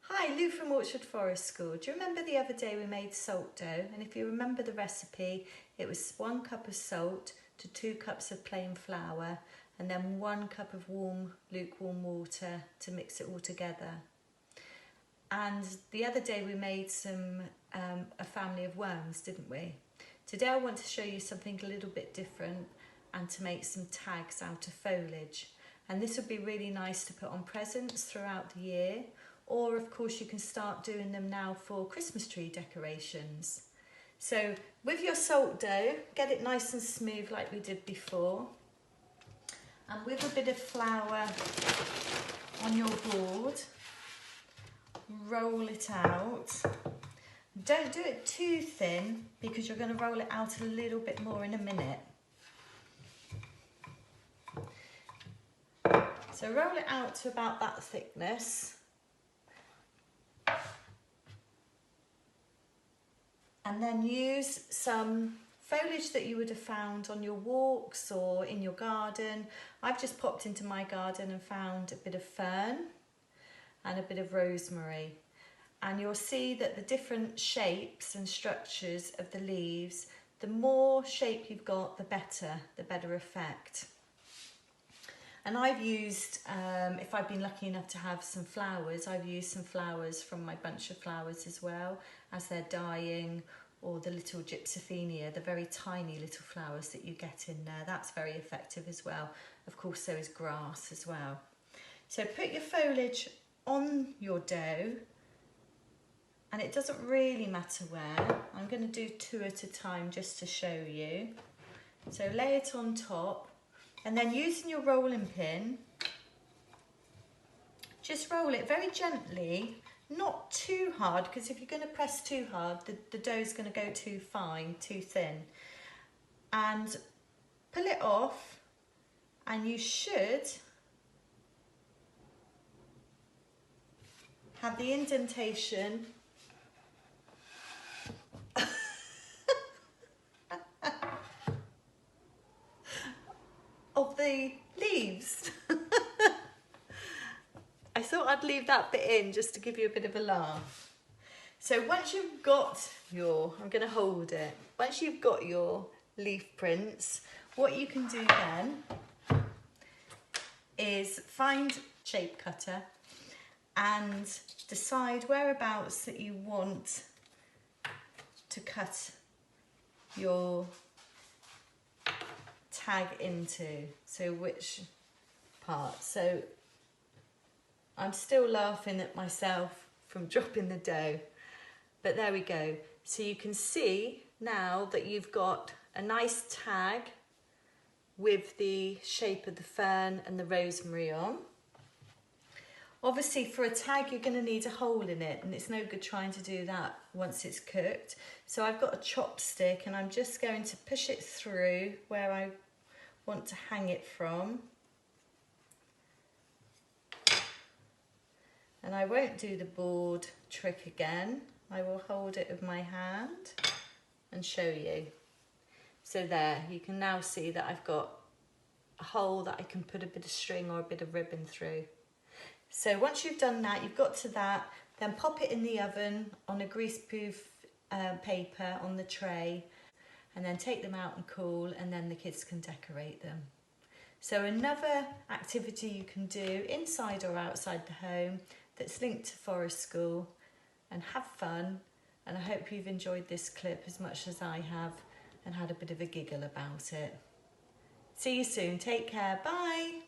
Hi, Lou from Orchard Forest School. Do you remember the other day we made salt dough? And if you remember the recipe, it was 1 cup of salt to 2 cups of plain flour and then 1 cup of lukewarm water to mix it all together. And the other day we made a family of worms, didn't we? Today I want to show you something a little bit different and to make some tags out of foliage. And this would be really nice to put on presents throughout the year. Or of course you can start doing them now for Christmas tree decorations. So with your salt dough, get it nice and smooth like we did before. And with a bit of flour on your board, roll it out. Don't do it too thin because you're going to roll it out a little bit more in a minute. So roll it out to about that thickness. And then use some foliage that you would have found on your walks or in your garden. I've just popped into my garden and found a bit of fern and a bit of rosemary. And you'll see that the different shapes and structures of the leaves, the more shape you've got, the better effect. And I've used, if I've been lucky enough to have some flowers, I've used some flowers from my bunch of flowers as well as they're dying, or the little gypsophenia, the very tiny little flowers that you get in there. That's very effective as well. Of course, so is grass as well. So put your foliage on your dough, and it doesn't really matter where. I'm going to do 2 at a time just to show you. So lay it on top. And then using your rolling pin, just roll it very gently, not too hard, because if you're going to press too hard, the dough is going to go too fine, too thin. And pull it off, and you should have the indentation of the leaves. I thought I'd leave that bit in just to give you a bit of a laugh. So once you've got I'm going to hold it. Once you've got your leaf prints, what you can do then is find a shape cutter and decide whereabouts that you want to cut your tag into, so which part. So I'm still laughing at myself from dropping the dough, but there we go. So you can see now that you've got a nice tag with the shape of the fern and the rosemary on. Obviously for a tag you're going to need a hole in it, and it's no good trying to do that once it's cooked. So I've got a chopstick and I'm just going to push it through where I want to hang it from. And I won't do the board trick again. I will hold it with my hand and show you. So there, you can now see that I've got a hole that I can put a bit of string or a bit of ribbon through. So once you've done that, you've got to that, then pop it in the oven on a greaseproof paper on the tray, and then take them out and cool, and then the kids can decorate them. So another activity you can do inside or outside the home that's linked to Forest School, and have fun. And I hope you've enjoyed this clip as much as I have and had a bit of a giggle about it. See you soon. Take care. Bye.